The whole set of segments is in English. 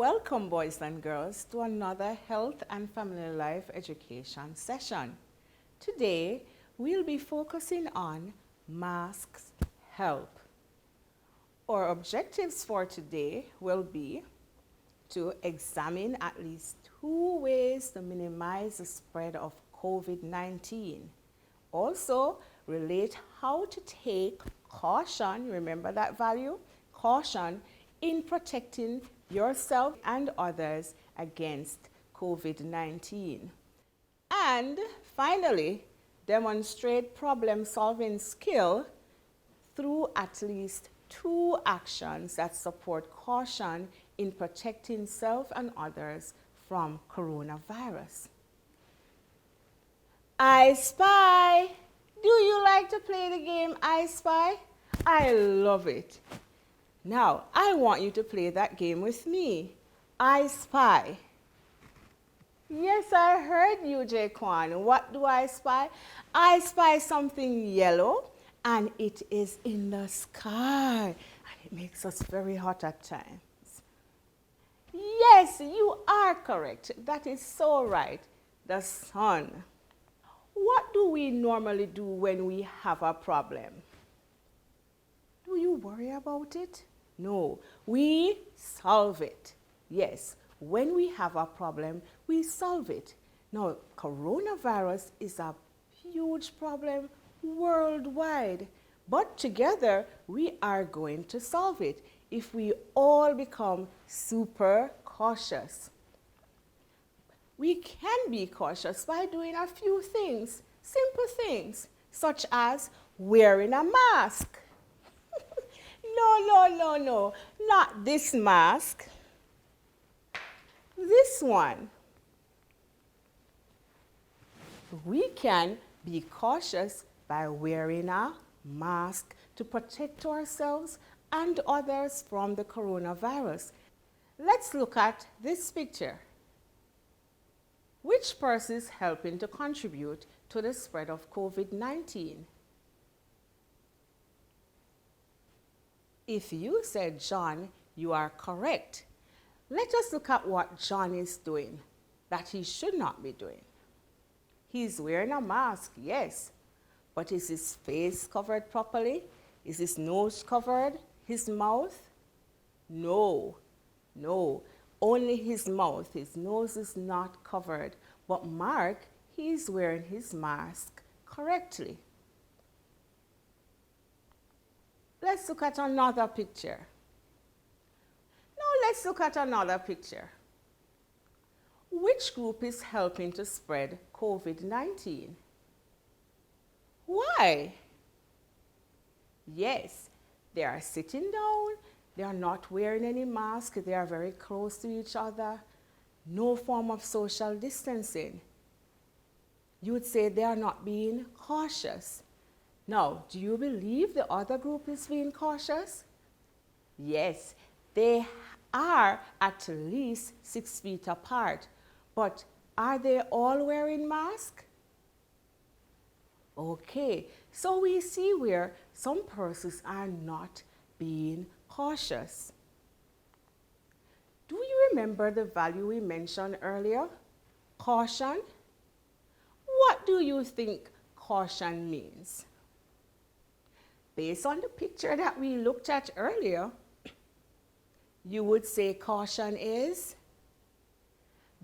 Welcome, boys and girls, to another Health and Family Life Education session. Today, we'll be focusing on masks help. Our objectives for today will be to examine at least 2 ways to minimize the spread of COVID-19. Also, relate how to take caution, remember that value? Caution in protecting yourself and others against COVID-19. And finally, demonstrate problem-solving skill through at least 2 actions that support caution in protecting self and others from coronavirus. I Spy. Do you like to play the game I Spy? I love it. Now, I want you to play that game with me. I Spy. Yes, I heard you, Gr4. What do I spy? I spy something yellow, and it is in the sky. And it makes us very hot at times. Yes, you are correct. That is so right. The sun. What do we normally do when we have a problem? Do you worry about it? No, we solve it. Yes, when we have a problem, we solve it. Now, coronavirus is a huge problem worldwide, but together we are going to solve it if we all become super cautious. We can be cautious by doing a few things, simple things, such as wearing a mask. No, not this mask. This one. We can be cautious by wearing a mask to protect ourselves and others from the coronavirus. Let's look at this picture. Which person is helping to contribute to the spread of COVID-19? If you said John, you are correct. Let us look at what John is doing that he should not be doing. He's wearing a mask, yes, but is his face covered properly? Is his nose covered? His mouth? No, only his mouth. His nose is not covered. But Mark, he's wearing his mask correctly. Let's look at another picture. Now let's look at another picture. Which group is helping to spread COVID-19? Why? Yes, they are sitting down, they are not wearing any mask, they are very close to each other, no form of social distancing. You would say they are not being cautious. Now, do you believe the other group is being cautious? Yes, they are at least 6 feet apart, but are they all wearing masks? Okay, so we see where some persons are not being cautious. Do you remember the value we mentioned earlier? Caution? What do you think caution means? Based on the picture that we looked at earlier, you would say caution is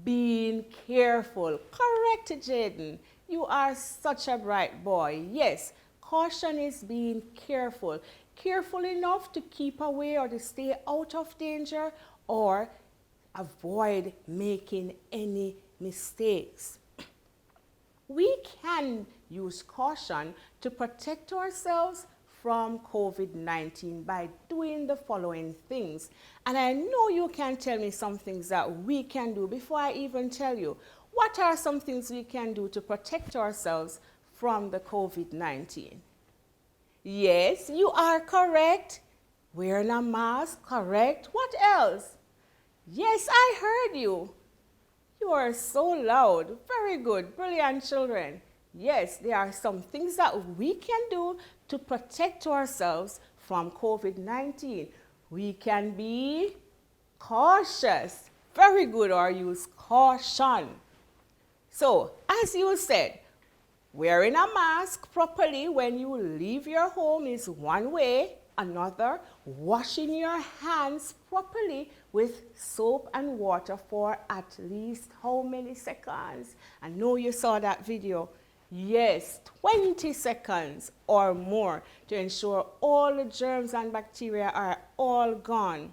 being careful. Correct, Jaden. You are such a bright boy. Yes, caution is being careful. Careful enough to keep away or to stay out of danger or avoid making any mistakes. We can use caution to protect ourselves from COVID-19 by doing the following things. And I know you can tell me some things that we can do before I even tell you. What are some things we can do to protect ourselves from the COVID-19? Yes, you are correct. Wearing a mask, correct. What else? Yes, I heard you. You are so loud. Very good. Brilliant children. Yes, there are some things that we can do to protect ourselves from COVID-19. We can be cautious. Very good, or use caution. So, as you said, wearing a mask properly when you leave your home is one way. Another, washing your hands properly with soap and water for at least how many seconds? I know you saw that video. Yes, 20 seconds or more to ensure all the germs and bacteria are all gone.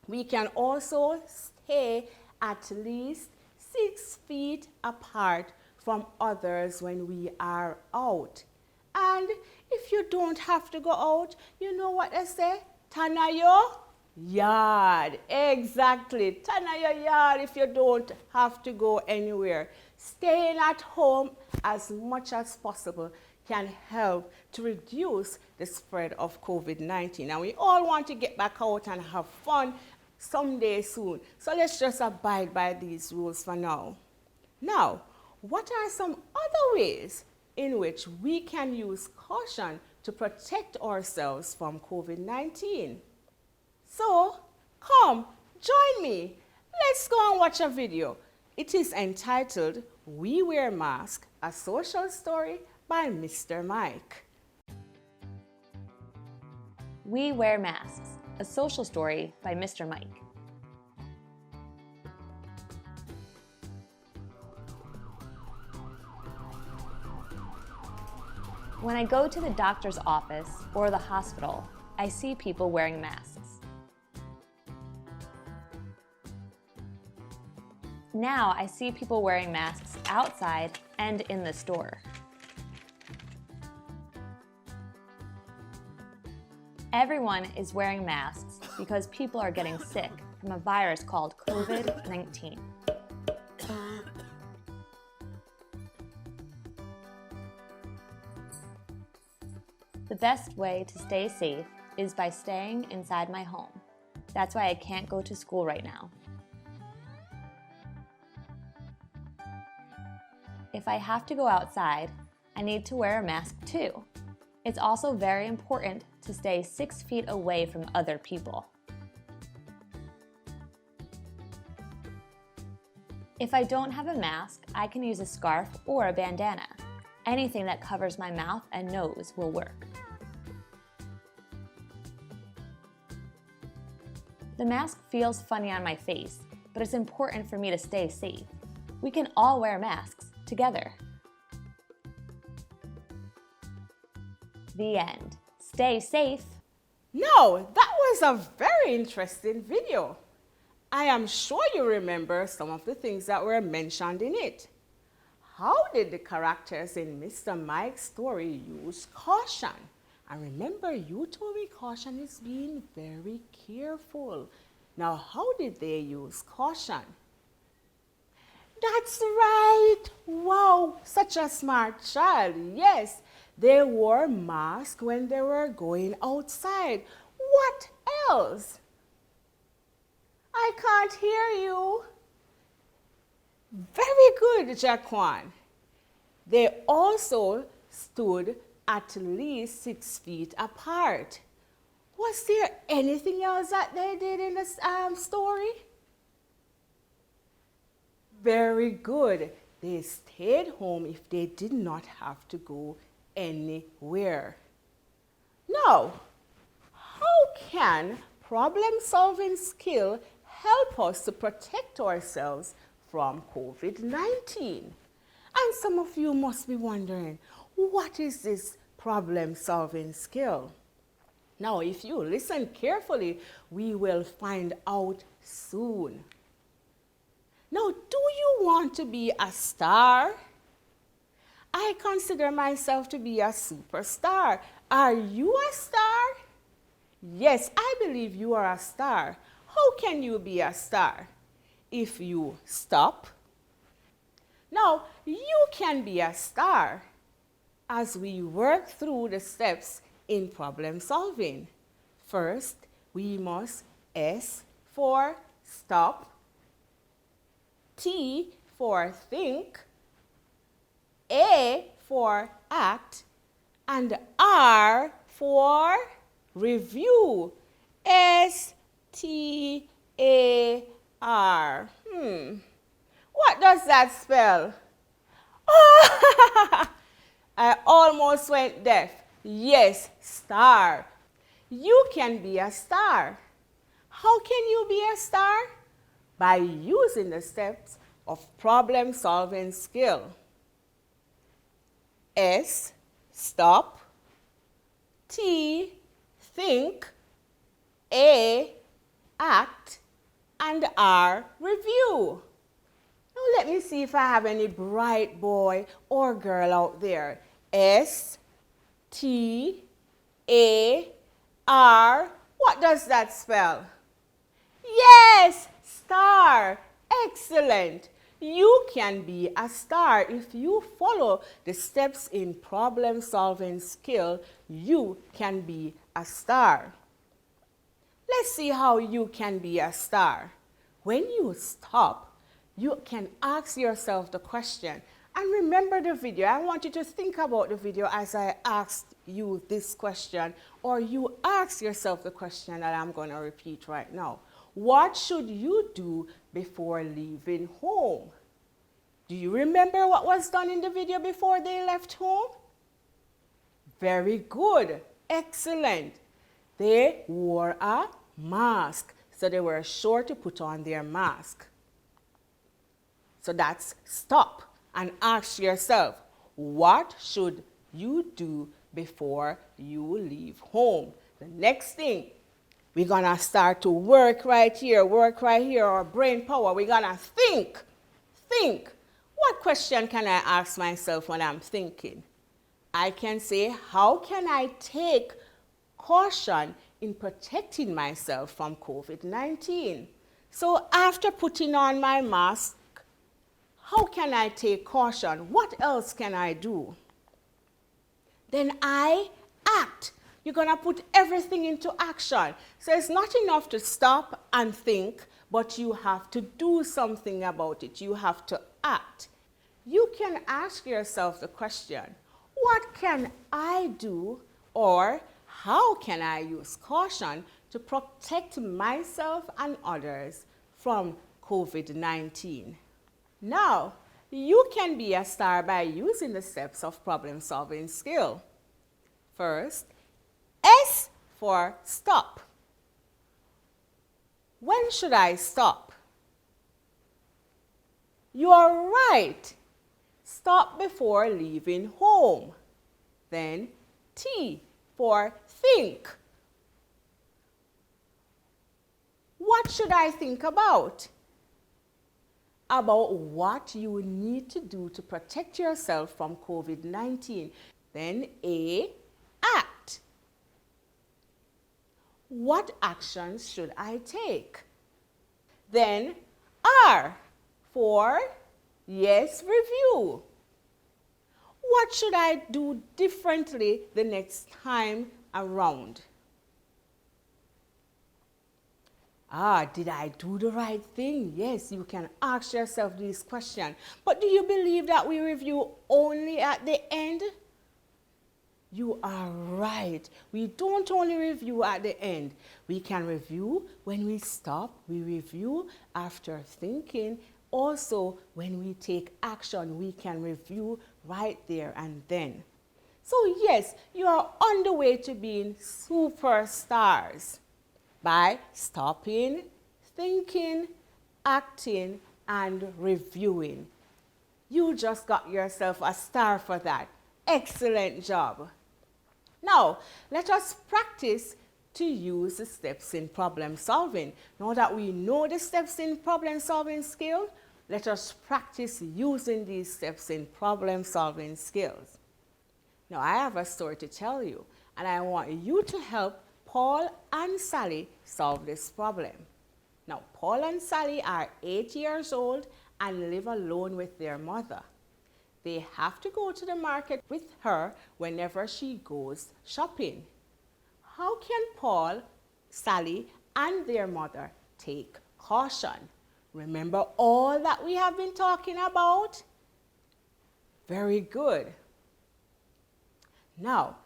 We can also stay at least 6 feet apart from others when we are out. And if you don't have to go out, you know what they say? Tana your yard. Exactly. Tana your yard if you don't have to go anywhere. Staying at home as much as possible can help to reduce the spread of COVID-19. And we all want to get back out and have fun someday soon. So let's just abide by these rules for now. Now, what are some other ways in which we can use caution to protect ourselves from COVID-19? So, come, join me. Let's go and watch a video. It is entitled, We Wear Masks, a Social Story by Mr. Mike. We Wear Masks, a Social Story by Mr. Mike. When I go to the doctor's office or the hospital, I see people wearing masks. Now I see people wearing masks outside and in the store. Everyone is wearing masks because people are getting sick from a virus called COVID-19. The best way to stay safe is by staying inside my home. That's why I can't go to school right now. If I have to go outside, I need to wear a mask too. It's also very important to stay 6 feet away from other people. If I don't have a mask, I can use a scarf or a bandana. Anything that covers my mouth and nose will work. The mask feels funny on my face, but it's important for me to stay safe. We can all wear masks together. The end. Stay safe. Now, that was a very interesting video. I am sure you remember some of the things that were mentioned in it. How did the characters in Mr. Mike's story use caution? And remember, you told me caution is being very careful. Now, how did they use caution? That's right. Wow, such a smart child. Yes, they wore masks when they were going outside. What else? I can't hear you. Very good, Jaquan. They also stood at least 6 feet apart. Was there anything else that they did in this story? Very good. They stayed home if they did not have to go anywhere. Now, how can problem-solving skill help us to protect ourselves from COVID-19? And some of you must be wondering, what is this problem-solving skill? Now, if you listen carefully, we will find out soon. Now, do you want to be a star? I consider myself to be a superstar. Are you a star? Yes, I believe you are a star. How can you be a star? If you stop. Now, you can be a star as we work through the steps in problem solving. First, we must S for stop, T for think, A for act, and R for review. S-T-O-P. A-R. What does that spell? Oh, I almost went deaf. Yes, star. You can be a star. How can you be a star? By using the steps of problem-solving skill. S, stop. T, think. A, act. And R, review. Now let me see if I have any bright boy or girl out there. S, T, A, R. What does that spell? Yes, star. Excellent. You can be a star if you follow the steps in problem-solving skill. You can be a star. Let's see how you can be a star. When you stop, you can ask yourself the question. And remember the video. I want you to think about the video as I asked you this question, or you ask yourself the question that I'm going to repeat right now. What should you do before leaving home? Do you remember what was done in the video before they left home? Very good. Excellent. They wore a mask, so they were sure to put on their mask. So that's stop and ask yourself, what should you do before you leave home? The next thing, we're going to start to work right here, our brain power. We're going to think. Think. What question can I ask myself when I'm thinking? I can say, how can I take caution in protecting myself from COVID-19? So after putting on my mask, how can I take caution? What else can I do? Then I act. You're going to put everything into action. So it's not enough to stop and think, but you have to do something about it. You have to act. You can ask yourself the question, what can I do, or how can I use caution to protect myself and others from COVID-19? Now, you can be a star by using the steps of problem-solving skill. First, S for stop. When should I stop? You are right. Stop before leaving home. Then T for think. What should I think about? About what you need to do to protect yourself from COVID-19. Then A, act. What actions should I take? Then R for yes, review. What should I do differently the next time around? Did I do the right thing? Yes, you can ask yourself these questions. But do you believe that we review only at the end? You are right. We don't only review at the end. We can review when we stop. We review after thinking. Also, when we take action, we can review right there and then. So yes, you are on the way to being superstars by stopping, thinking, acting, and reviewing. You just got yourself a star for that. Excellent job. Now, let us practice to use the steps in problem solving. Now that we know the steps in problem solving skill, let us practice using these steps in problem solving skills. Now, I have a story to tell you, and I want you to help Paul and Sally solve this problem. Now, Paul and Sally are 8 years old and live alone with their mother. They have to go to the market with her whenever she goes shopping. How can Paul, Sally, and their mother take caution? Remember all that we have been talking about? Very good. Now,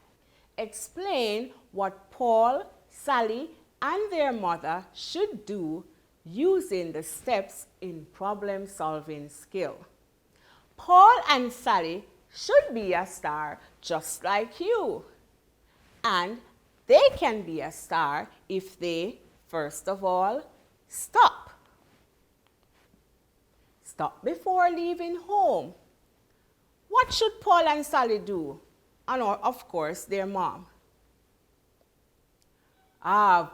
explain what Paul, Sally, and their mother should do using the steps in problem-solving skill. Paul and Sally should be a star just like you. And they can be a star if they, first of all, stop. Stop before leaving home. What should Paul and Sally do? And of course, their mom.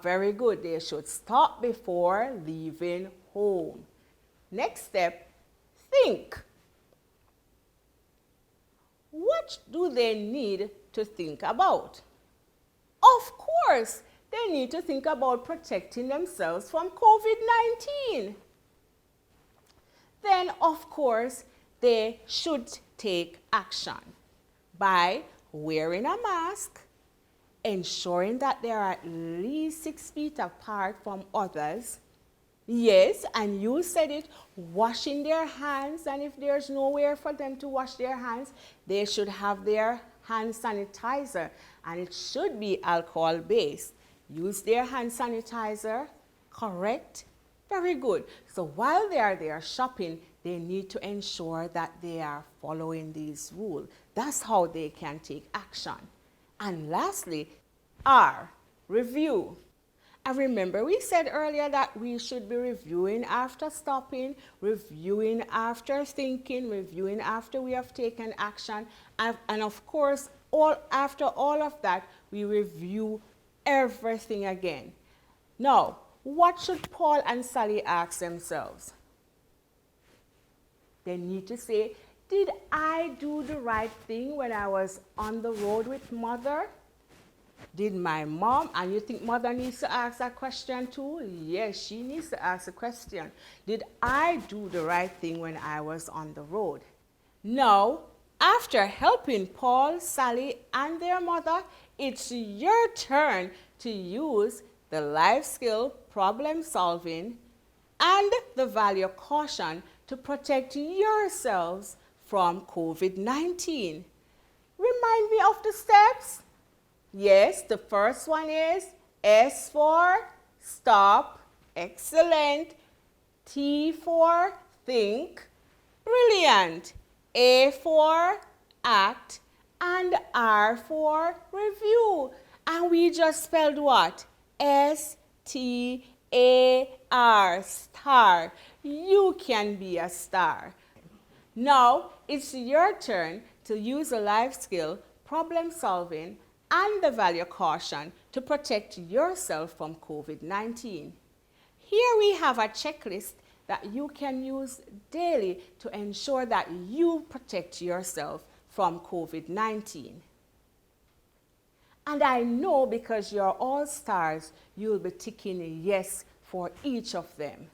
Very good. They should stop before leaving home. Next step, think. What do they need to think about? Of course, they need to think about protecting themselves from COVID-19. Then, of course, they should take action by wearing a mask, ensuring that they are at least 6 feet apart from others. Yes, and you said it, washing their hands, and if there's nowhere for them to wash their hands, they should have their hand sanitizer, and it should be alcohol-based. Use their hand sanitizer, correct? Very good. So while they are there shopping, they need to ensure that they are following these rules. That's how they can take action. And lastly, R, review. And remember, we said earlier that we should be reviewing after stopping, reviewing after thinking, reviewing after we have taken action. And of course, after all of that, we review everything again. Now, what should Paul and Sally ask themselves? They need to say, did I do the right thing when I was on the road with Mother? Did my mom, and you think Mother needs to ask that question too? Yes, she needs to ask the question. Did I do the right thing when I was on the road? Now, after helping Paul, Sally, and their mother, it's your turn to use the life skill, problem solving, and the value of caution to protect yourselves from COVID-19. Remind me of the steps. Yes, the first one is S for stop, excellent. T for think, brilliant. A for act, and R for review. And we just spelled what? S-T-A-R, star. You can be a star. Now, it's your turn to use a life skill, problem solving, and the value of caution to protect yourself from COVID-19. Here we have a checklist that you can use daily to ensure that you protect yourself from COVID-19. And I know because you're all stars, you'll be ticking yes for each of them.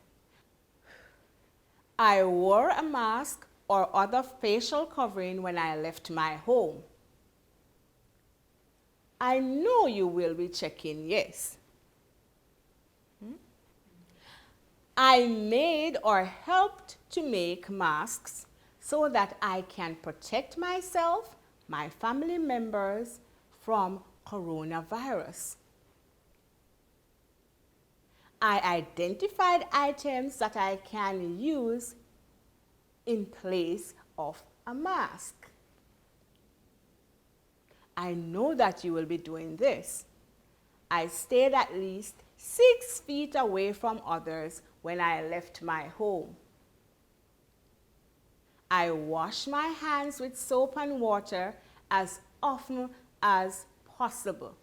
I wore a mask or other facial covering when I left my home. I know you will be checking yes. I made or helped to make masks so that I can protect myself, my family members from coronavirus. I identified items that I can use in place of a mask. I know that you will be doing this. I stayed at least 6 feet away from others when I left my home. I wash my hands with soap and water as often as possible.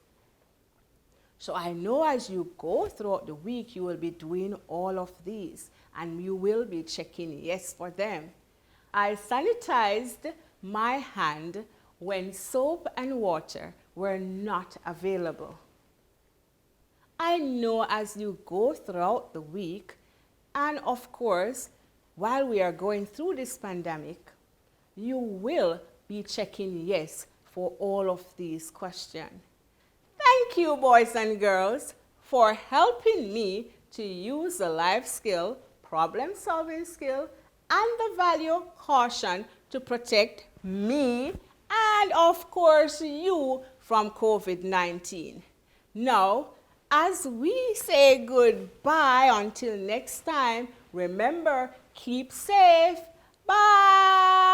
So I know as you go throughout the week, you will be doing all of these and you will be checking yes for them. I sanitized my hand when soap and water were not available. I know as you go throughout the week, and of course, while we are going through this pandemic, you will be checking yes for all of these questions. Thank you, boys and girls, for helping me to use the life skill, problem-solving skill, and the value caution to protect me and, of course, you from COVID-19. Now, as we say goodbye until next time, remember, keep safe. Bye.